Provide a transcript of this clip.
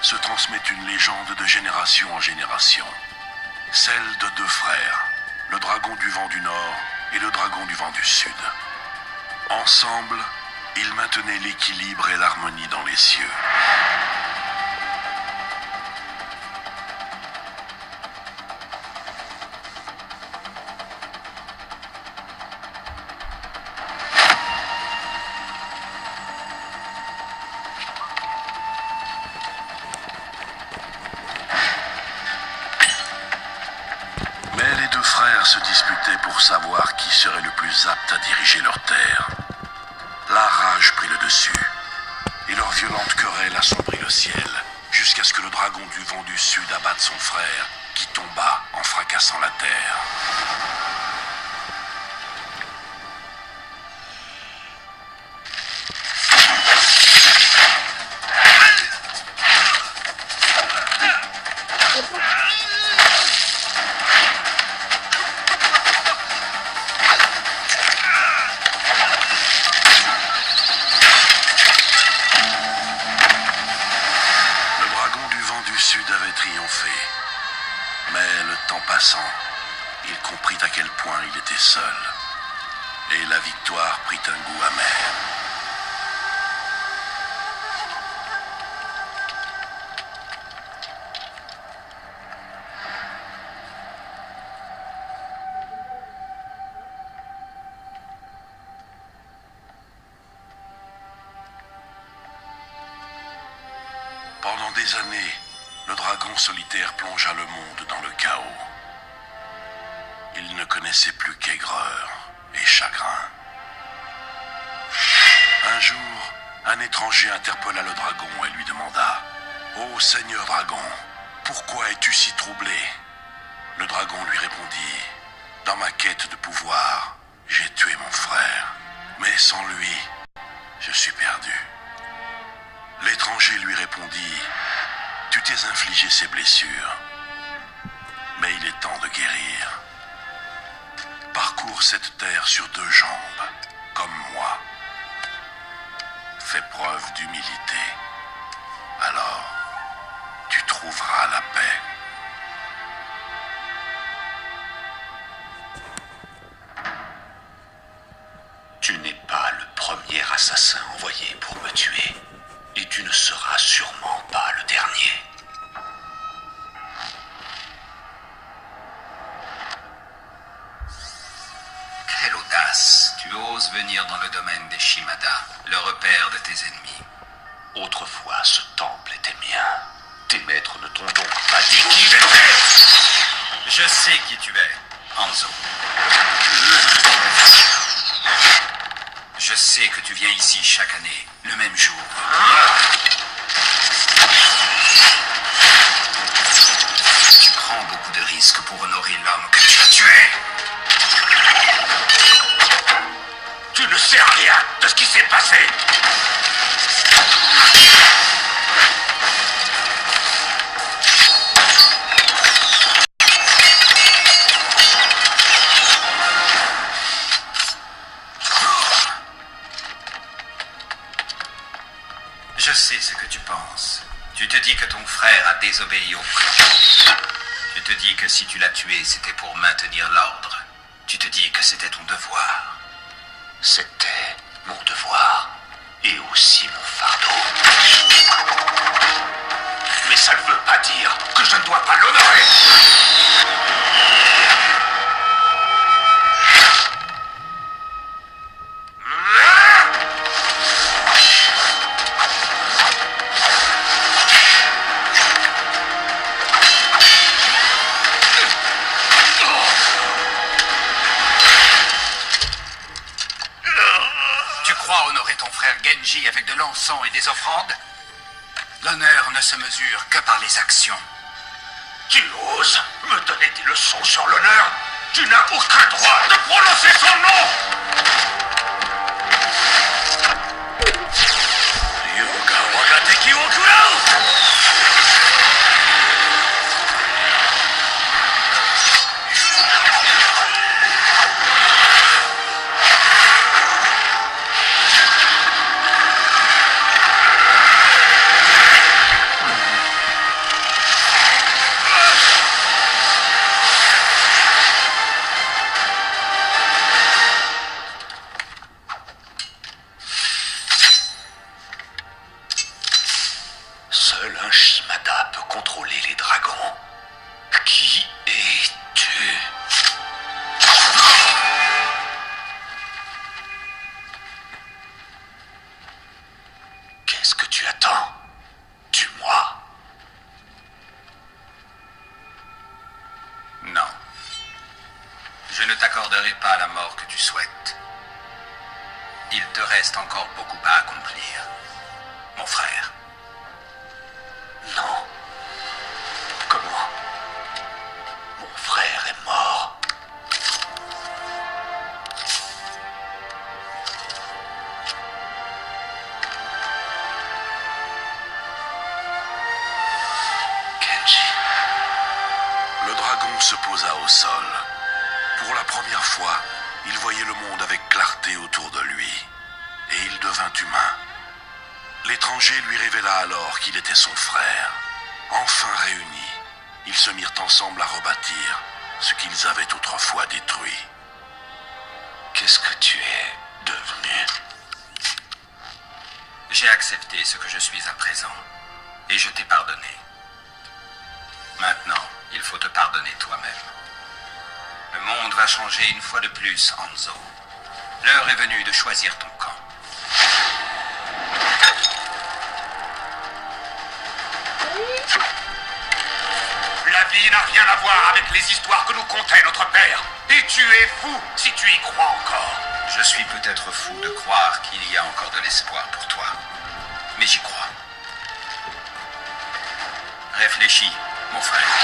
se transmet une légende de génération en génération. Celle de deux frères, le dragon du vent du Nord et le dragon du vent du Sud. Ensemble, ils maintenaient l'équilibre et l'harmonie dans les cieux. Se disputaient pour savoir qui serait le plus apte à diriger leur terre. La rage prit le dessus, et leur violente querelle assombrit le ciel, jusqu'à ce que le dragon du vent du Sud abatte son frère, qui tomba en fracassant la terre. Mais le temps passant, il comprit à quel point il était seul, et la victoire prit un goût amer. Pendant des années, le dragon solitaire plongea le monde dans le chaos. Il ne connaissait plus qu'aigreur et chagrin. Un jour, un étranger interpella le dragon et lui demanda « Ô Seigneur dragon, pourquoi es-tu si troublé ?» Le dragon lui répondit « Dans ma quête de pouvoir, j'ai tué mon frère, mais sans lui, je suis perdu. » L'étranger lui répondit « Tu t'es infligé ces blessures, mais il est temps de guérir. Parcours cette terre sur deux jambes, comme moi. Fais preuve d'humilité, alors tu trouveras la paix. » Tu n'es pas le premier assassin envoyé pour me tuer, et tu ne seras sûrement pas le dernier. Quelle audace! Tu oses venir dans le domaine des Shimada, le repère de tes ennemis. Autrefois, ce temple était mien. Tes maîtres ne t'ont donc pas dit qui j'étais. Je sais qui tu es, Hanzo. Je sais que tu viens ici chaque année, le même jour. Tu prends beaucoup de risques pour honorer l'homme que tu as tué. Tu ne sais rien de ce qui s'est passé. Je sais ce que tu penses. Tu te dis que ton frère a désobéi au clan. Tu te dis que si tu l'as tué, c'était pour maintenir l'ordre. Tu te dis que c'était ton devoir. C'était mon devoir et aussi mon fardeau. Mais ça ne veut pas dire que je ne dois pas l'honorer. Honorer ton frère Genji avec de l'encens et des offrandes? L'honneur ne se mesure que par les actions. Tu oses me donner des leçons sur l'honneur? Tu n'as aucun droit de prononcer son nom! Yoga Wagateki wo kurau! Shimada peut contrôler les dragons. Qui es-tu? Qu'est-ce que tu attends? Tue-moi. Non. Je ne t'accorderai pas la mort que tu souhaites. Il te reste encore beaucoup à accomplir, mon frère. Non. Comment? Mon frère est mort. Kenji. Le dragon se posa au sol. Pour la première fois, il voyait le monde avec clarté autour de lui. Et il devint humain. L'étranger lui révéla alors qu'il était son frère. Enfin réunis, ils se mirent ensemble à rebâtir ce qu'ils avaient autrefois détruit. Qu'est-ce que tu es devenu? J'ai accepté ce que je suis à présent. Et je t'ai pardonné. Maintenant, il faut te pardonner toi-même. Le monde va changer une fois de plus, Hanzo. L'heure est venue de choisir ton camp. La vie n'a rien à voir avec les histoires que nous contait notre père. Et tu es fou si tu y crois encore. Je suis peut-être fou de croire qu'il y a encore de l'espoir pour toi. Mais j'y crois. Réfléchis, mon frère.